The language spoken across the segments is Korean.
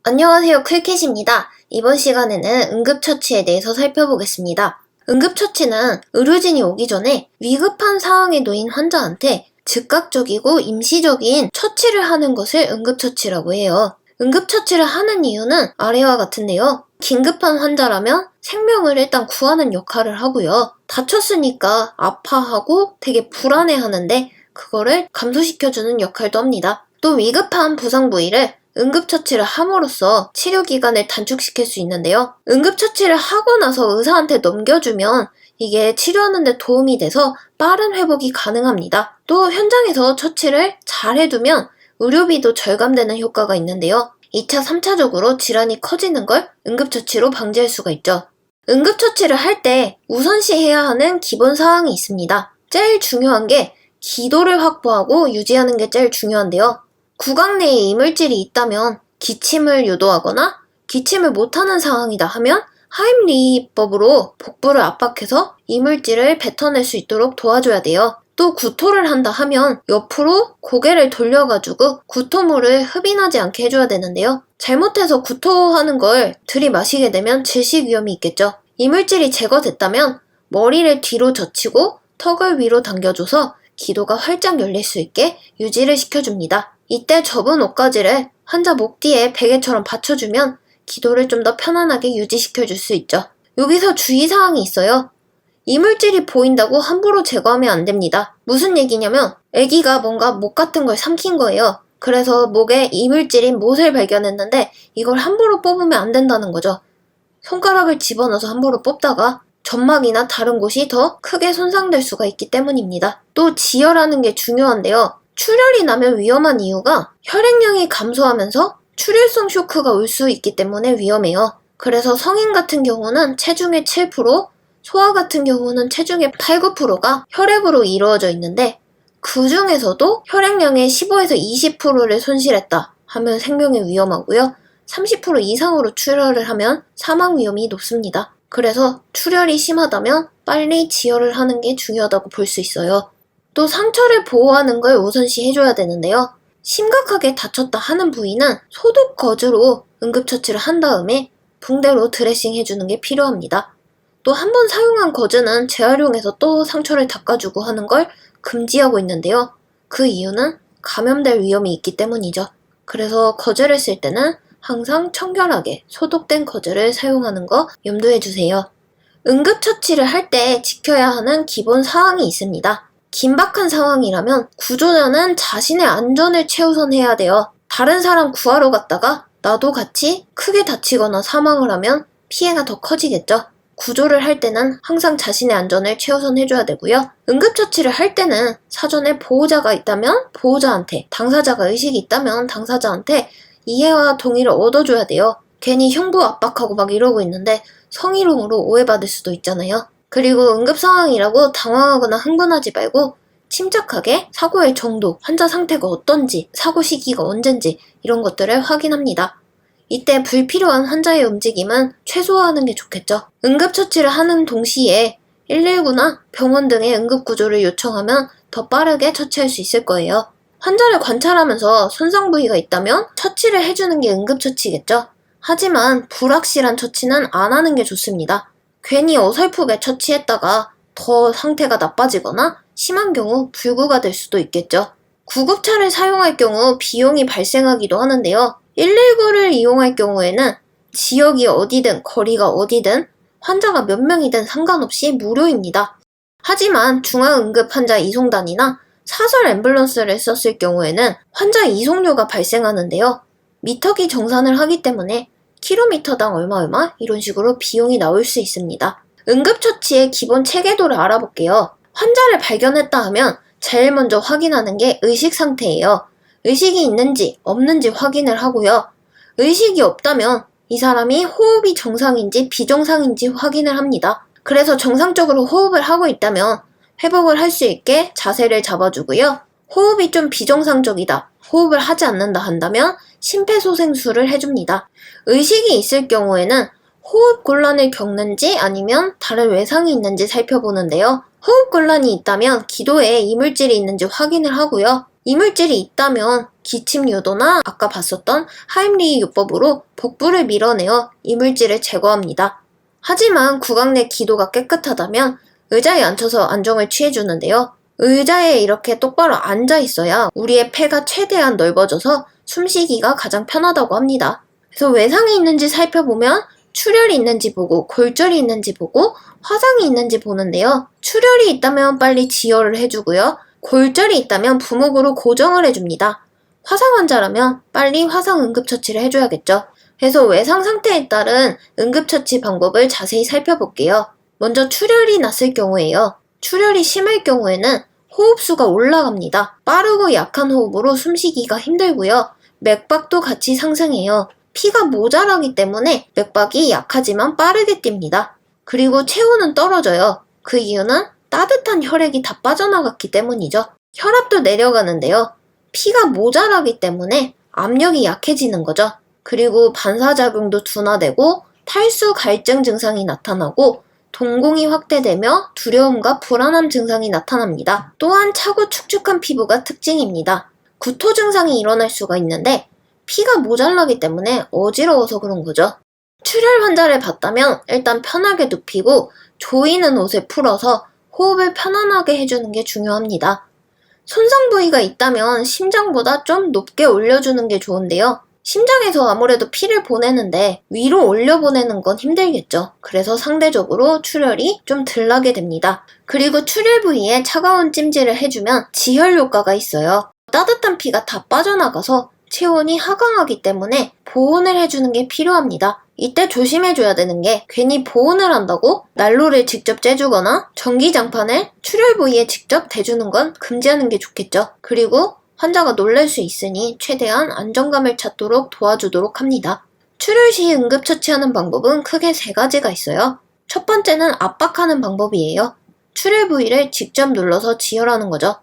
안녕하세요, 클캣입니다. 이번 시간에는 응급처치에 대해서 살펴보겠습니다. 응급처치는 의료진이 오기 전에 위급한 상황에 놓인 환자한테 즉각적이고 임시적인 처치를 하는 것을 응급처치라고 해요. 응급처치를 하는 이유는 아래와 같은데요. 긴급한 환자라면 생명을 일단 구하는 역할을 하고요. 다쳤으니까 아파하고 되게 불안해하는데 그거를 감소시켜주는 역할도 합니다. 또 위급한 부상 부위를 응급처치를 함으로써 치료기간을 단축시킬 수 있는데요. 응급처치를 하고 나서 의사한테 넘겨주면 이게 치료하는 데 도움이 돼서 빠른 회복이 가능합니다. 또 현장에서 처치를 잘 해두면 의료비도 절감되는 효과가 있는데요. 2차, 3차적으로 질환이 커지는 걸 응급처치로 방지할 수가 있죠. 응급처치를 할 때 우선시해야 하는 기본 사항이 있습니다. 제일 중요한 게 기도를 확보하고 유지하는 게 제일 중요한데요. 구강 내에 이물질이 있다면 기침을 유도하거나 기침을 못하는 상황이다 하면 하임리히법으로 복부를 압박해서 이물질을 뱉어낼 수 있도록 도와줘야 돼요. 또 구토를 한다 하면 옆으로 고개를 돌려가지고 구토물을 흡인하지 않게 해줘야 되는데요. 잘못해서 구토하는 걸 들이마시게 되면 질식 위험이 있겠죠. 이물질이 제거됐다면 머리를 뒤로 젖히고 턱을 위로 당겨줘서 기도가 활짝 열릴 수 있게 유지를 시켜줍니다. 이때 접은 옷가지를 환자 목 뒤에 베개처럼 받쳐주면 기도를 좀 더 편안하게 유지시켜줄 수 있죠. 여기서 주의사항이 있어요. 이물질이 보인다고 함부로 제거하면 안 됩니다. 무슨 얘기냐면 아기가 뭔가 못 같은 걸 삼킨 거예요. 그래서 목에 이물질인 못을 발견했는데 이걸 함부로 뽑으면 안 된다는 거죠. 손가락을 집어넣어서 함부로 뽑다가 점막이나 다른 곳이 더 크게 손상될 수가 있기 때문입니다. 또 지혈하는 게 중요한데요. 출혈이 나면 위험한 이유가 혈액량이 감소하면서 출혈성 쇼크가 올 수 있기 때문에 위험해요. 그래서 성인 같은 경우는 체중의 7%, 소아 같은 경우는 체중의 8, 9%가 혈액으로 이루어져 있는데 그 중에서도 혈액량의 15에서 20%를 손실했다 하면 생명이 위험하고요. 30% 이상으로 출혈을 하면 사망 위험이 높습니다. 그래서 출혈이 심하다면 빨리 지혈을 하는 게 중요하다고 볼 수 있어요. 또 상처를 보호하는 걸 우선시 해줘야 되는데요. 심각하게 다쳤다 하는 부위는 소독 거즈로 응급처치를 한 다음에 붕대로 드레싱 해주는 게 필요합니다. 또 한 번 사용한 거즈는 재활용해서 또 상처를 닦아주고 하는 걸 금지하고 있는데요. 그 이유는 감염될 위험이 있기 때문이죠. 그래서 거즈를 쓸 때는 항상 청결하게 소독된 거즈를 사용하는 거 염두해 주세요. 응급처치를 할 때 지켜야 하는 기본 사항이 있습니다. 긴박한 상황이라면 구조자는 자신의 안전을 최우선해야 돼요. 다른 사람 구하러 갔다가 나도 같이 크게 다치거나 사망을 하면 피해가 더 커지겠죠. 구조를 할 때는 항상 자신의 안전을 최우선 해줘야 되고요. 응급처치를 할 때는 사전에 보호자가 있다면 보호자한테, 당사자가 의식이 있다면 당사자한테 이해와 동의를 얻어줘야 돼요. 괜히 흉부 압박하고 막 이러고 있는데 성희롱으로 오해받을 수도 있잖아요. 그리고 응급 상황이라고 당황하거나 흥분하지 말고 침착하게 사고의 정도, 환자 상태가 어떤지, 사고 시기가 언젠지 이런 것들을 확인합니다. 이때 불필요한 환자의 움직임은 최소화하는 게 좋겠죠. 응급처치를 하는 동시에 119나 병원 등의 응급구조를 요청하면 더 빠르게 처치할 수 있을 거예요. 환자를 관찰하면서 손상 부위가 있다면 처치를 해주는 게 응급처치겠죠. 하지만 불확실한 처치는 안 하는 게 좋습니다. 괜히 어설프게 처치했다가 더 상태가 나빠지거나 심한 경우 불구가 될 수도 있겠죠. 구급차를 사용할 경우 비용이 발생하기도 하는데요. 119를 이용할 경우에는 지역이 어디든 거리가 어디든 환자가 몇 명이든 상관없이 무료입니다. 하지만 중앙응급환자 이송단이나 사설 앰뷸런스를 썼을 경우에는 환자 이송료가 발생하는데요. 미터기 정산을 하기 때문에 킬로미터당 얼마 이런 식으로 비용이 나올 수 있습니다. 응급처치의 기본 체계도를 알아볼게요. 환자를 발견했다 하면 제일 먼저 확인하는 게 의식 상태예요. 의식이 있는지 없는지 확인을 하고요. 의식이 없다면 이 사람이 호흡이 정상인지 비정상인지 확인을 합니다. 그래서 정상적으로 호흡을 하고 있다면 회복을 할 수 있게 자세를 잡아주고요. 호흡이 좀 비정상적이다, 호흡을 하지 않는다 한다면 심폐소생술을 해줍니다. 의식이 있을 경우에는 호흡곤란을 겪는지 아니면 다른 외상이 있는지 살펴보는데요. 호흡곤란이 있다면 기도에 이물질이 있는지 확인을 하고요. 이물질이 있다면 기침 유도나 아까 봤었던 하임리히 요법으로 복부를 밀어내어 이물질을 제거합니다. 하지만 구강 내 기도가 깨끗하다면 의자에 앉혀서 안정을 취해주는데요. 의자에 이렇게 똑바로 앉아 있어야 우리의 폐가 최대한 넓어져서 숨쉬기가 가장 편하다고 합니다. 그래서 외상이 있는지 살펴보면 출혈이 있는지 보고 골절이 있는지 보고 화상이 있는지 보는데요. 출혈이 있다면 빨리 지혈을 해주고요. 골절이 있다면 부목으로 고정을 해줍니다. 화상 환자라면 빨리 화상 응급처치를 해줘야겠죠. 그래서 외상 상태에 따른 응급처치 방법을 자세히 살펴볼게요. 먼저 출혈이 났을 경우에요. 출혈이 심할 경우에는 호흡수가 올라갑니다. 빠르고 약한 호흡으로 숨쉬기가 힘들고요. 맥박도 같이 상승해요. 피가 모자라기 때문에 맥박이 약하지만 빠르게 뜁니다. 그리고 체온은 떨어져요. 그 이유는 따뜻한 혈액이 다 빠져나갔기 때문이죠. 혈압도 내려가는데요. 피가 모자라기 때문에 압력이 약해지는 거죠. 그리고 반사작용도 둔화되고 탈수 갈증 증상이 나타나고 동공이 확대되며 두려움과 불안함 증상이 나타납니다. 또한 차고 축축한 피부가 특징입니다. 구토 증상이 일어날 수가 있는데 피가 모자라기 때문에 어지러워서 그런 거죠. 출혈 환자를 봤다면 일단 편하게 눕히고 조이는 옷을 풀어서 호흡을 편안하게 해주는 게 중요합니다. 손상 부위가 있다면 심장보다 좀 높게 올려주는 게 좋은데요. 심장에서 아무래도 피를 보내는데 위로 올려보내는 건 힘들겠죠. 그래서 상대적으로 출혈이 좀 덜 나게 됩니다. 그리고 출혈 부위에 차가운 찜질을 해주면 지혈 효과가 있어요. 따뜻한 피가 다 빠져나가서 체온이 하강하기 때문에 보온을 해주는 게 필요합니다. 이때 조심해줘야 되는 게 괜히 보온을 한다고 난로를 직접 쬐주거나 전기장판을 출혈 부위에 직접 대주는 건 금지하는 게 좋겠죠. 그리고 환자가 놀랄 수 있으니 최대한 안정감을 찾도록 도와주도록 합니다. 출혈 시 응급처치하는 방법은 크게 3가지가 있어요. 첫 번째는 압박하는 방법이에요. 출혈 부위를 직접 눌러서 지혈하는 거죠.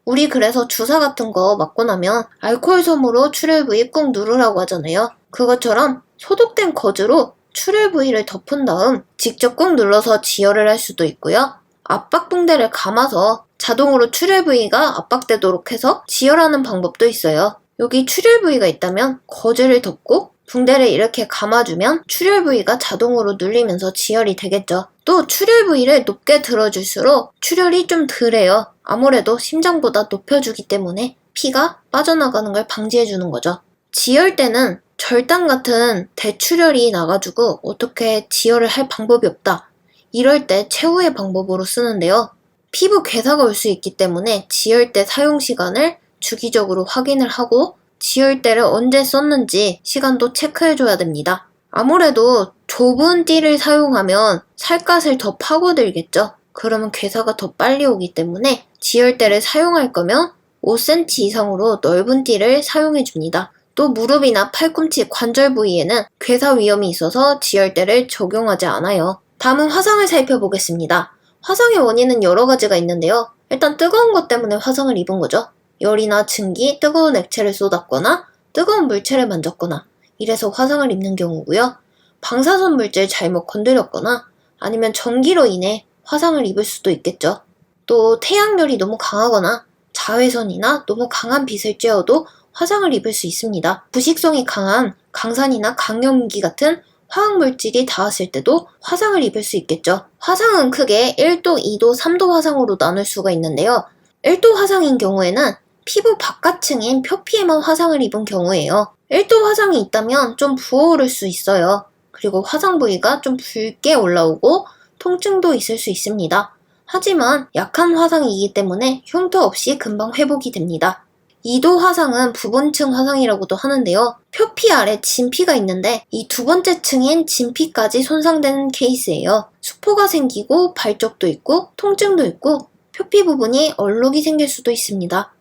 우리 그래서 주사 같은 거 맞고 나면 알코올 솜으로 출혈 부위 꾹 누르라고 하잖아요. 그것처럼 소독된 거즈로 출혈 부위를 덮은 다음 직접 꾹 눌러서 지혈을 할 수도 있고요. 압박 붕대를 감아서 자동으로 출혈 부위가 압박되도록 해서 지혈하는 방법도 있어요. 여기 출혈 부위가 있다면 거즈를 덮고 붕대를 이렇게 감아주면 출혈 부위가 자동으로 눌리면서 지혈이 되겠죠. 또 출혈 부위를 높게 들어줄수록 출혈이 좀 덜해요. 아무래도 심장보다 높여주기 때문에 피가 빠져나가는 걸 방지해주는 거죠. 지혈 때는 절단 같은 대출혈이 나가지고 어떻게 지혈을 할 방법이 없다. 이럴 때 최후의 방법으로 쓰는데요. 피부 괴사가 올 수 있기 때문에 지혈대 사용 시간을 주기적으로 확인을 하고 지혈대를 언제 썼는지 시간도 체크해줘야 됩니다. 아무래도 좁은 띠를 사용하면 살갗을 더 파고들겠죠. 그러면 괴사가 더 빨리 오기 때문에 지혈대를 사용할 거면 5cm 이상으로 넓은 띠를 사용해줍니다. 또 무릎이나 팔꿈치 관절 부위에는 괴사 위험이 있어서 지혈대를 적용하지 않아요. 다음은 화상을 살펴보겠습니다. 화상의 원인은 여러 가지가 있는데요. 일단 뜨거운 것 때문에 화상을 입은 거죠. 열이나 증기, 뜨거운 액체를 쏟았거나 뜨거운 물체를 만졌거나 이래서 화상을 입는 경우고요. 방사선 물질 잘못 건드렸거나 아니면 전기로 인해 화상을 입을 수도 있겠죠. 또 태양열이 너무 강하거나 자외선이나 너무 강한 빛을 쬐어도 화상을 입을 수 있습니다. 부식성이 강한 강산이나 강염기 같은 화학물질이 닿았을 때도 화상을 입을 수 있겠죠. 화상은 크게 1도, 2도, 3도 화상으로 나눌 수가 있는데요. 1도 화상인 경우에는 피부 바깥층인 표피에만 화상을 입은 경우예요. 1도 화상이 있다면 좀 부어오를 수 있어요. 그리고 화상 부위가 좀 붉게 올라오고 통증도 있을 수 있습니다. 하지만 약한 화상이기 때문에 흉터 없이 금방 회복이 됩니다. 2도 화상은 부분층 화상이라고도 하는데요. 표피 아래 진피가 있는데 이 두 번째 층인 진피까지 손상되는 케이스예요. 수포가 생기고 발적도 있고 통증도 있고 표피 부분이 얼룩이 생길 수도 있습니다.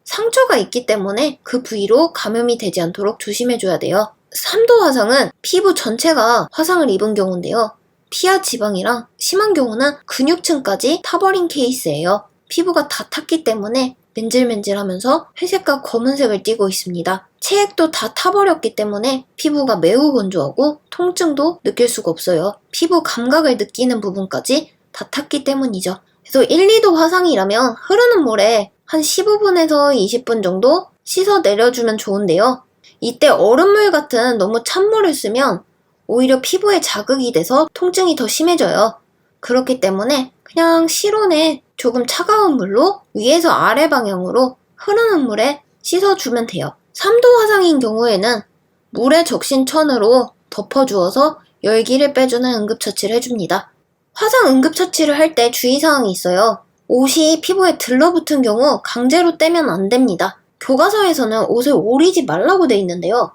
상처가 있기 때문에 그 부위로 감염이 되지 않도록 조심해줘야 돼요. 3도 화상은 피부 전체가 화상을 입은 경우인데요. 피하 지방이랑 심한 경우는 근육층까지 타버린 케이스예요. 피부가 다 탔기 때문에 맨질맨질하면서 회색과 검은색을 띠고 있습니다. 체액도 다 타버렸기 때문에 피부가 매우 건조하고 통증도 느낄 수가 없어요. 피부 감각을 느끼는 부분까지 다 탔기 때문이죠. 그래서 1, 2도 화상이라면 흐르는 물에 한 15분에서 20분 정도 씻어 내려주면 좋은데요. 이때 얼음물 같은 너무 찬물을 쓰면 오히려 피부에 자극이 돼서 통증이 더 심해져요. 그렇기 때문에 그냥 실온에 조금 차가운 물로 위에서 아래 방향으로 흐르는 물에 씻어주면 돼요. 3도 화상인 경우에는 물에 적신 천으로 덮어주어서 열기를 빼주는 응급처치를 해줍니다. 화상 응급처치를 할 때 주의사항이 있어요. 옷이 피부에 들러붙은 경우 강제로 떼면 안 됩니다. 교과서에서는 옷을 오리지 말라고 돼 있는데요.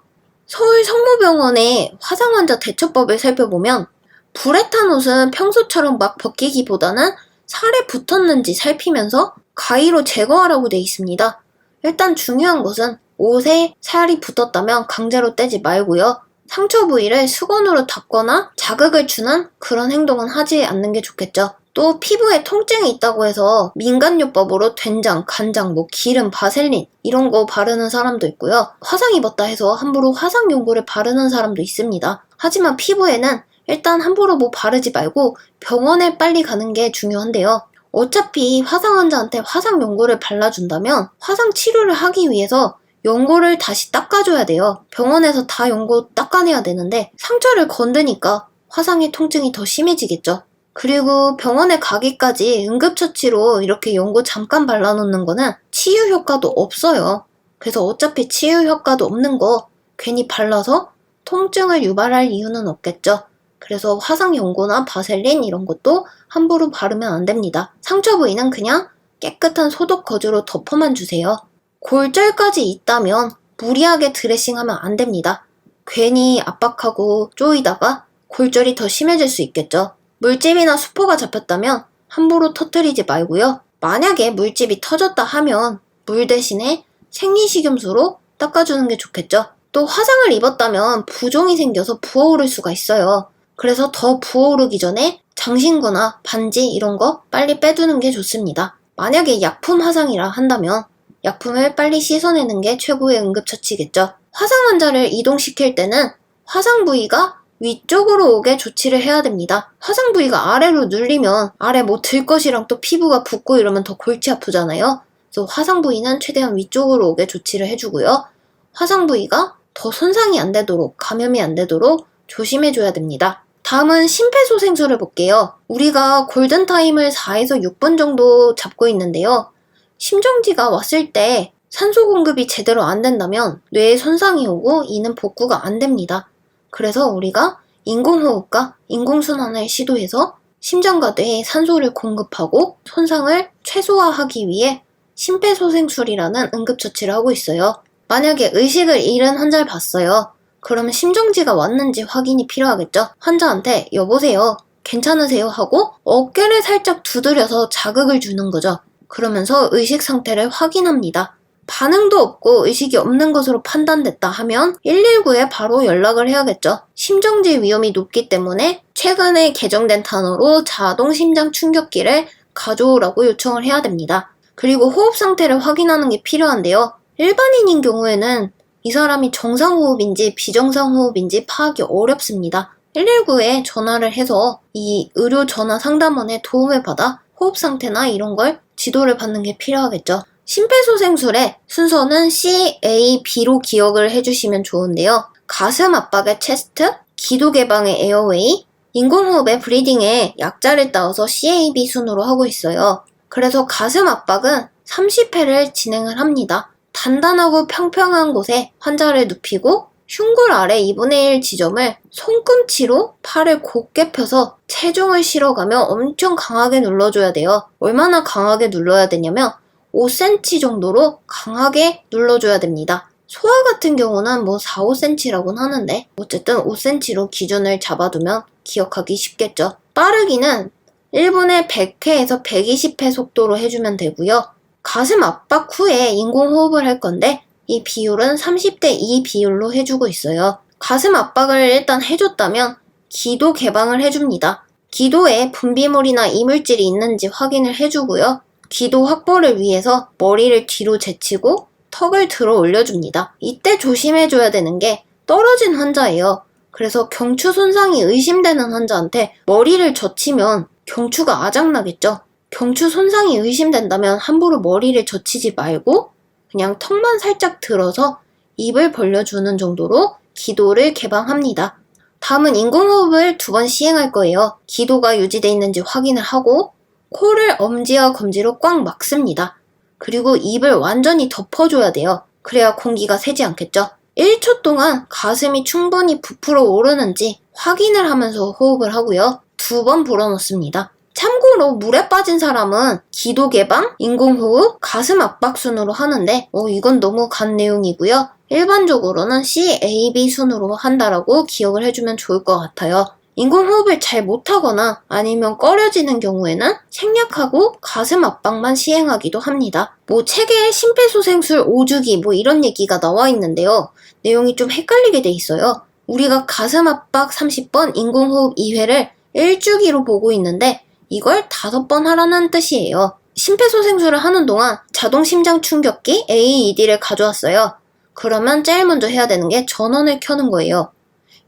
서울 성모병원의 화상 환자 대처법을 살펴보면 불에 탄 옷은 평소처럼 막 벗기기보다는 살에 붙었는지 살피면서 가위로 제거하라고 돼 있습니다. 일단 중요한 것은 옷에 살이 붙었다면 강제로 떼지 말고요. 상처 부위를 수건으로 닦거나 자극을 주는 그런 행동은 하지 않는 게 좋겠죠. 또 피부에 통증이 있다고 해서 민간요법으로 된장, 간장, 기름, 바셀린 이런 거 바르는 사람도 있고요. 화상 입었다 해서 함부로 화상 연고를 바르는 사람도 있습니다. 하지만 피부에는 일단 함부로 바르지 말고 병원에 빨리 가는 게 중요한데요. 어차피 화상 환자한테 화상 연고를 발라준다면 화상 치료를 하기 위해서 연고를 다시 닦아줘야 돼요. 병원에서 다 연고 닦아내야 되는데 상처를 건드니까 화상의 통증이 더 심해지겠죠. 그리고 병원에 가기까지 응급처치로 이렇게 연고 잠깐 발라놓는 거는 치유 효과도 없어요. 그래서 어차피 치유 효과도 없는 거 괜히 발라서 통증을 유발할 이유는 없겠죠. 그래서 화상 연고나 바셀린 이런 것도 함부로 바르면 안 됩니다. 상처 부위는 그냥 깨끗한 소독 거즈로 덮어만 주세요. 골절까지 있다면 무리하게 드레싱하면 안 됩니다. 괜히 압박하고 쪼이다가 골절이 더 심해질 수 있겠죠. 물집이나 수포가 잡혔다면 함부로 터뜨리지 말고요. 만약에 물집이 터졌다 하면 물 대신에 생리식염수로 닦아주는 게 좋겠죠. 또 화상을 입었다면 부종이 생겨서 부어오를 수가 있어요. 그래서 더 부어오르기 전에 장신구나 반지 이런 거 빨리 빼두는 게 좋습니다. 만약에 약품 화상이라 한다면 약품을 빨리 씻어내는 게 최고의 응급처치겠죠. 화상 환자를 이동시킬 때는 화상 부위가 위쪽으로 오게 조치를 해야 됩니다. 화상 부위가 아래로 눌리면 아래 들 것이랑 또 피부가 붓고 이러면 더 골치 아프잖아요. 그래서 화상 부위는 최대한 위쪽으로 오게 조치를 해주고요. 화상 부위가 더 손상이 안 되도록, 감염이 안 되도록 조심해줘야 됩니다. 다음은 심폐소생술을 볼게요. 우리가 골든타임을 4에서 6분 정도 잡고 있는데요. 심정지가 왔을 때 산소 공급이 제대로 안 된다면 뇌에 손상이 오고 이는 복구가 안 됩니다. 그래서 우리가 인공호흡과 인공순환을 시도해서 심장과 뇌에 산소를 공급하고 손상을 최소화하기 위해 심폐소생술이라는 응급처치를 하고 있어요. 만약에 의식을 잃은 환자를 봤어요. 그러면 심정지가 왔는지 확인이 필요하겠죠? 환자한테 여보세요, 괜찮으세요? 하고 어깨를 살짝 두드려서 자극을 주는 거죠. 그러면서 의식 상태를 확인합니다. 반응도 없고 의식이 없는 것으로 판단됐다 하면 119에 바로 연락을 해야겠죠. 심정지 위험이 높기 때문에 최근에 개정된 단어로 자동 심장 충격기를 가져오라고 요청을 해야 됩니다. 그리고 호흡 상태를 확인하는 게 필요한데요. 일반인인 경우에는 이 사람이 정상호흡인지 비정상호흡인지 파악이 어렵습니다. 119에 전화를 해서 이 의료 전화 상담원의 도움을 받아 호흡 상태나 이런 걸 지도를 받는 게 필요하겠죠. 심폐소생술의 순서는 CAB로 기억을 해주시면 좋은데요. 가슴 압박의 체스트, 기도 개방의 에어웨이, 인공호흡의 브리딩에 약자를 따와서 CAB 순으로 하고 있어요. 그래서 가슴 압박은 30회를 진행을 합니다. 단단하고 평평한 곳에 환자를 눕히고 흉골 아래 2분의 1 지점을 손꿈치로 팔을 곧게 펴서 체중을 실어가며 엄청 강하게 눌러줘야 돼요. 얼마나 강하게 눌러야 되냐면 5cm 정도로 강하게 눌러줘야 됩니다. 소아 같은 경우는 4, 5cm라고는 하는데 어쨌든 5cm로 기준을 잡아두면 기억하기 쉽겠죠. 빠르기는 1분에 100회에서 120회 속도로 해주면 되고요. 가슴 압박 후에 인공호흡을 할 건데 이 비율은 30대 2 비율로 해주고 있어요. 가슴 압박을 일단 해줬다면 기도 개방을 해줍니다. 기도에 분비물이나 이물질이 있는지 확인을 해주고요. 기도 확보를 위해서 머리를 뒤로 제치고 턱을 들어 올려줍니다. 이때 조심해줘야 되는 게 떨어진 환자예요. 그래서 경추 손상이 의심되는 환자한테 머리를 젖히면 경추가 아작나겠죠. 경추 손상이 의심된다면 함부로 머리를 젖히지 말고 그냥 턱만 살짝 들어서 입을 벌려주는 정도로 기도를 개방합니다. 다음은 인공호흡을 2번 시행할 거예요. 기도가 유지되어 있는지 확인을 하고 코를 엄지와 검지로 꽉 막습니다. 그리고 입을 완전히 덮어줘야 돼요. 그래야 공기가 새지 않겠죠. 1초 동안 가슴이 충분히 부풀어 오르는지 확인을 하면서 호흡을 하고요. 2번 불어넣습니다. 참고로 물에 빠진 사람은 기도 개방, 인공호흡, 가슴 압박 순으로 하는데 이건 너무 간 내용이고요. 일반적으로는 CAB 순으로 한다라고 기억을 해주면 좋을 것 같아요. 인공호흡을 잘 못하거나 아니면 꺼려지는 경우에는 생략하고 가슴 압박만 시행하기도 합니다. 책에 심폐소생술 5주기 이런 얘기가 나와 있는데요. 내용이 좀 헷갈리게 돼 있어요. 우리가 가슴 압박 30번, 인공호흡 2회를 1주기로 보고 있는데 이걸 5번 하라는 뜻이에요. 심폐소생술을 하는 동안 자동 심장 충격기 AED를 가져왔어요. 그러면 제일 먼저 해야 되는 게 전원을 켜는 거예요.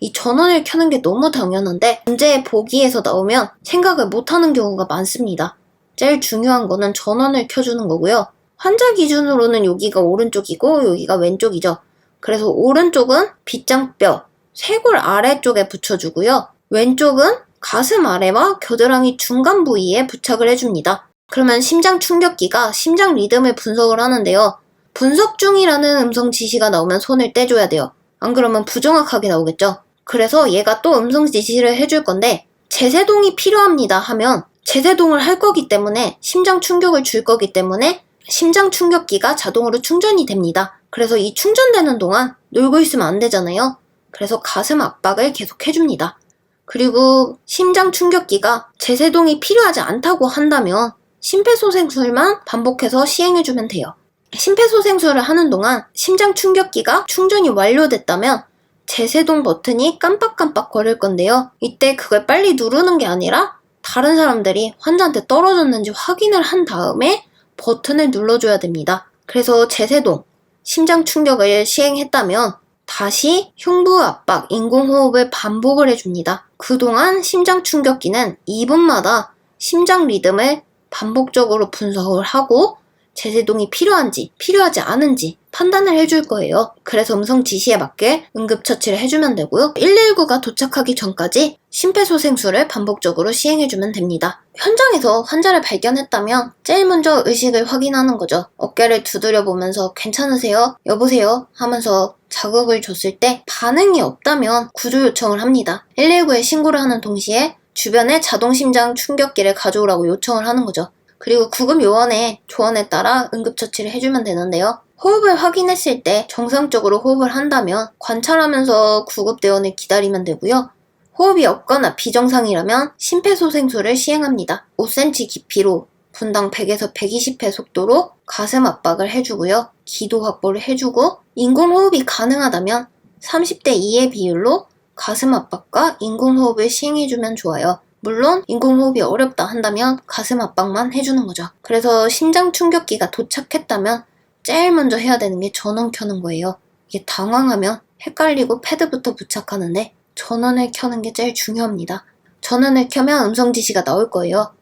이 전원을 켜는 게 너무 당연한데 문제의 보기에서 나오면 생각을 못하는 경우가 많습니다. 제일 중요한 거는 전원을 켜주는 거고요. 환자 기준으로는 여기가 오른쪽이고 여기가 왼쪽이죠. 그래서 오른쪽은 빗장뼈, 쇄골 아래쪽에 붙여주고요. 왼쪽은 가슴 아래와 겨드랑이 중간 부위에 부착을 해줍니다. 그러면 심장 충격기가 심장 리듬을 분석을 하는데요. 분석 중이라는 음성 지시가 나오면 손을 떼줘야 돼요. 안 그러면 부정확하게 나오겠죠. 그래서 얘가 또 음성 지시를 해줄 건데 제세동이 필요합니다 하면 제세동을 할 거기 때문에 심장 충격을 줄 거기 때문에 심장 충격기가 자동으로 충전이 됩니다. 그래서 이 충전되는 동안 놀고 있으면 안 되잖아요. 그래서 가슴 압박을 계속 해줍니다. 그리고 심장 충격기가 제세동이 필요하지 않다고 한다면 심폐소생술만 반복해서 시행해주면 돼요. 심폐소생술을 하는 동안 심장 충격기가 충전이 완료됐다면 제세동 버튼이 깜빡깜빡 거릴 건데요. 이때 그걸 빨리 누르는 게 아니라 다른 사람들이 환자한테 떨어졌는지 확인을 한 다음에 버튼을 눌러줘야 됩니다. 그래서 제세동, 심장 충격을 시행했다면 다시 흉부 압박, 인공호흡을 반복을 해줍니다. 그동안 심장 충격기는 2분마다 심장 리듬을 반복적으로 분석을 하고 제세동이 필요한지 필요하지 않은지 판단을 해줄 거예요. 그래서 음성 지시에 맞게 응급처치를 해주면 되고요. 119가 도착하기 전까지 심폐소생술을 반복적으로 시행해주면 됩니다. 현장에서 환자를 발견했다면 제일 먼저 의식을 확인하는 거죠. 어깨를 두드려 보면서 괜찮으세요? 여보세요? 하면서 자극을 줬을 때 반응이 없다면 구조 요청을 합니다. 119에 신고를 하는 동시에 주변에 자동심장 충격기를 가져오라고 요청을 하는 거죠. 그리고 구급 요원의 조언에 따라 응급처치를 해주면 되는데요. 호흡을 확인했을 때 정상적으로 호흡을 한다면 관찰하면서 구급대원을 기다리면 되고요. 호흡이 없거나 비정상이라면 심폐소생술을 시행합니다. 5cm 깊이로 분당 100에서 120회 속도로 가슴 압박을 해주고요. 기도 확보를 해주고 인공호흡이 가능하다면 30대 2의 비율로 가슴 압박과 인공호흡을 시행해주면 좋아요. 물론 인공호흡이 어렵다 한다면 가슴 압박만 해주는 거죠. 그래서 심장 충격기가 도착했다면 제일 먼저 해야 되는 게 전원 켜는 거예요. 이게 당황하면 헷갈리고 패드부터 부착하는데 전원을 켜는 게 제일 중요합니다. 전원을 켜면 음성 지시가 나올 거예요.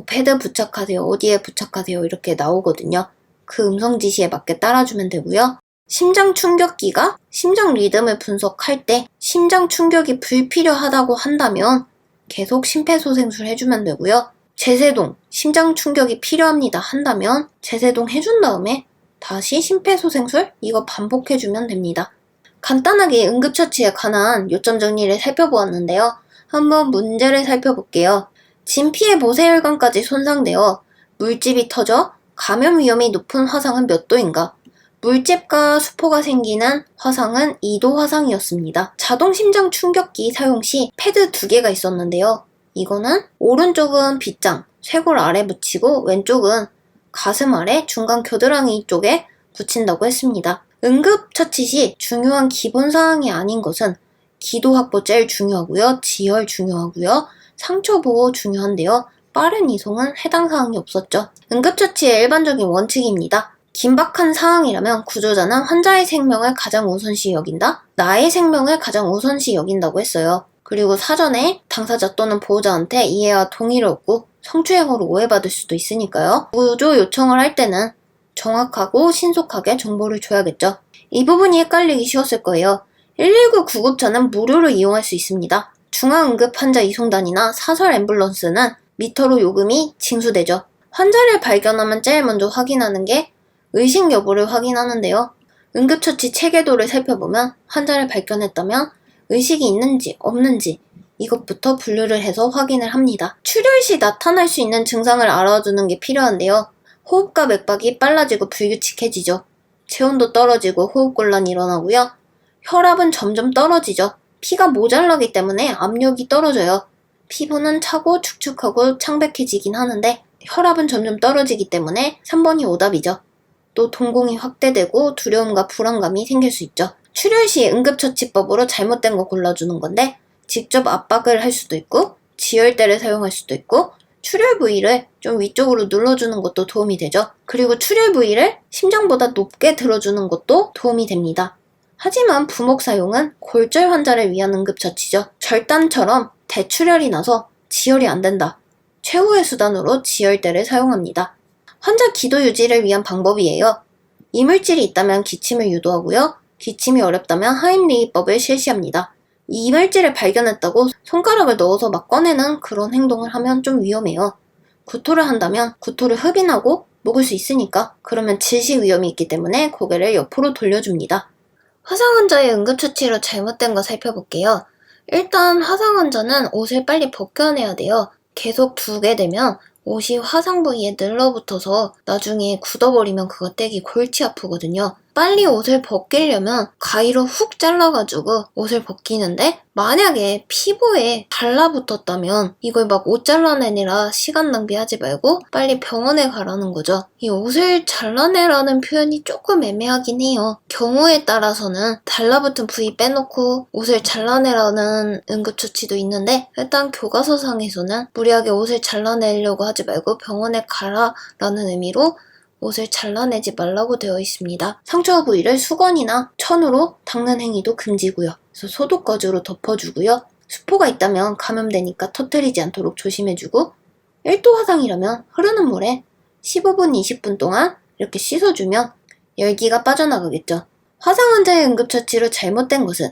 패드 부착하세요, 어디에 부착하세요 이렇게 나오거든요. 그 음성 지시에 맞게 따라주면 되고요. 심장 충격기가 심장 리듬을 분석할 때 심장 충격이 불필요하다고 한다면 계속 심폐소생술 해주면 되고요. 제세동, 심장 충격이 필요합니다 한다면 제세동 해준 다음에 다시 심폐소생술 이거 반복해주면 됩니다. 간단하게 응급처치에 관한 요점 정리를 살펴보았는데요. 한번 문제를 살펴볼게요. 진피의 모세혈관까지 손상되어 물집이 터져 감염 위험이 높은 화상은 몇 도인가? 물집과 수포가 생기는 화상은 2도 화상이었습니다. 자동심장 충격기 사용 시 패드 2개가 있었는데요. 이거는 오른쪽은 빗장, 쇄골 아래 붙이고 왼쪽은 가슴 아래 중간 겨드랑이 쪽에 붙인다고 했습니다. 응급처치 시 중요한 기본사항이 아닌 것은 기도 확보 제일 중요하고요. 지혈 중요하고요. 상처 보호 중요한데요. 빠른 이송은 해당 사항이 없었죠. 응급처치의 일반적인 원칙입니다. 긴박한 상황이라면 구조자는 환자의 생명을 가장 우선시 여긴다? 나의 생명을 가장 우선시 여긴다고 했어요. 그리고 사전에 당사자 또는 보호자한테 이해와 동의를 얻고 성추행으로 오해받을 수도 있으니까요. 구조 요청을 할 때는 정확하고 신속하게 정보를 줘야겠죠. 이 부분이 헷갈리기 쉬웠을 거예요. 119 구급차는 무료로 이용할 수 있습니다. 중앙응급 환자 이송단이나 사설 앰뷸런스는 미터로 요금이 징수되죠. 환자를 발견하면 제일 먼저 확인하는 게 의식 여부를 확인하는데요. 응급처치 체계도를 살펴보면 환자를 발견했다면 의식이 있는지 없는지 이것부터 분류를 해서 확인을 합니다. 출혈 시 나타날 수 있는 증상을 알아두는 게 필요한데요. 호흡과 맥박이 빨라지고 불규칙해지죠. 체온도 떨어지고 호흡곤란이 일어나고요. 혈압은 점점 떨어지죠. 피가 모자라기 때문에 압력이 떨어져요. 피부는 차고 축축하고 창백해지긴 하는데 혈압은 점점 떨어지기 때문에 3번이 오답이죠. 또 동공이 확대되고 두려움과 불안감이 생길 수 있죠. 출혈 시 응급처치법으로 잘못된 거 골라주는 건데 직접 압박을 할 수도 있고 지혈대를 사용할 수도 있고 출혈 부위를 좀 위쪽으로 눌러주는 것도 도움이 되죠. 그리고 출혈 부위를 심장보다 높게 들어주는 것도 도움이 됩니다. 하지만 부목 사용은 골절 환자를 위한 응급처치죠. 절단처럼 대출혈이 나서 지혈이 안 된다. 최후의 수단으로 지혈대를 사용합니다. 환자 기도 유지를 위한 방법이에요. 이물질이 있다면 기침을 유도하고요. 기침이 어렵다면 하임리히법을 실시합니다. 이 이물질을 발견했다고 손가락을 넣어서 막 꺼내는 그런 행동을 하면 좀 위험해요. 구토를 한다면 구토를 흡인하고 먹을 수 있으니까 그러면 질식 위험이 있기 때문에 고개를 옆으로 돌려줍니다. 화상 환자의 응급처치로 잘못된 거 살펴볼게요. 일단 화상 환자는 옷을 빨리 벗겨내야 돼요. 계속 두게 되면 옷이 화상 부위에 늘러붙어서 나중에 굳어버리면 그거 떼기 골치 아프거든요. 빨리 옷을 벗기려면 가위로 훅 잘라가지고 옷을 벗기는데 만약에 피부에 달라붙었다면 이걸 막 옷 잘라내느라 시간 낭비하지 말고 빨리 병원에 가라는 거죠. 이 옷을 잘라내라는 표현이 조금 애매하긴 해요. 경우에 따라서는 달라붙은 부위 빼놓고 옷을 잘라내라는 응급처치도 있는데 일단 교과서상에서는 무리하게 옷을 잘라내려고 하지 말고 병원에 가라라는 의미로 옷을 잘라내지 말라고 되어 있습니다. 상처 부위를 수건이나 천으로 닦는 행위도 금지고요. 그래서 소독거즈로 덮어주고요. 수포가 있다면 감염되니까 터뜨리지 않도록 조심해주고 1도 화상이라면 흐르는 물에 15분, 20분 동안 이렇게 씻어주면 열기가 빠져나가겠죠. 화상 환자의 응급처치로 잘못된 것은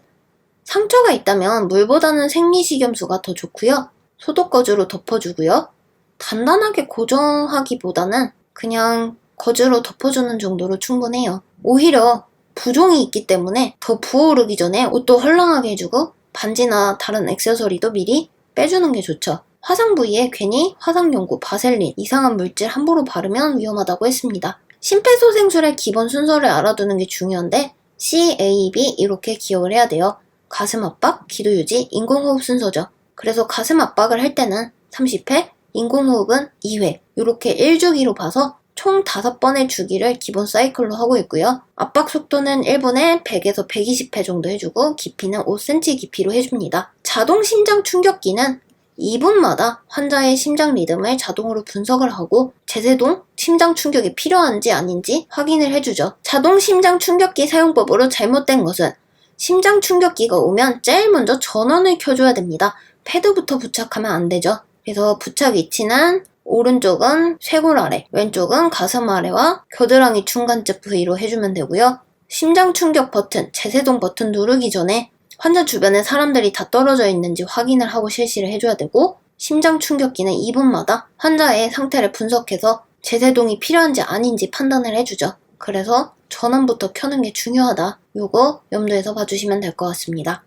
상처가 있다면 물보다는 생리식염수가 더 좋고요. 소독거즈로 덮어주고요. 단단하게 고정하기보다는 그냥 거즈로 덮어주는 정도로 충분해요. 오히려 부종이 있기 때문에 더 부어오르기 전에 옷도 헐렁하게 해주고 반지나 다른 액세서리도 미리 빼주는 게 좋죠. 화상 부위에 괜히 화상연고, 바셀린, 이상한 물질 함부로 바르면 위험하다고 했습니다. 심폐소생술의 기본 순서를 알아두는 게 중요한데 C, A, B 이렇게 기억을 해야 돼요. 가슴 압박, 기도 유지, 인공호흡 순서죠. 그래서 가슴 압박을 할 때는 30회, 인공호흡은 2회 이렇게 1주기로 봐서 총 5번의 주기를 기본 사이클로 하고 있고요. 압박 속도는 1분에 100에서 120회 정도 해주고 깊이는 5cm 깊이로 해줍니다. 자동 심장 충격기는 2분마다 환자의 심장 리듬을 자동으로 분석을 하고 제세동 심장 충격이 필요한지 아닌지 확인을 해주죠. 자동 심장 충격기 사용법으로 잘못된 것은 심장 충격기가 오면 제일 먼저 전원을 켜줘야 됩니다. 패드부터 부착하면 안 되죠. 그래서 부착 위치는 오른쪽은 쇄골 아래, 왼쪽은 가슴 아래와 겨드랑이 중간쯤 부위로 해주면 되고요. 심장 충격 버튼, 제세동 버튼 누르기 전에 환자 주변에 사람들이 다 떨어져 있는지 확인을 하고 실시를 해줘야 되고 심장 충격기는 2분마다 환자의 상태를 분석해서 제세동이 필요한지 아닌지 판단을 해주죠. 그래서 전원부터 켜는 게 중요하다. 요거 염두에서 봐주시면 될 것 같습니다.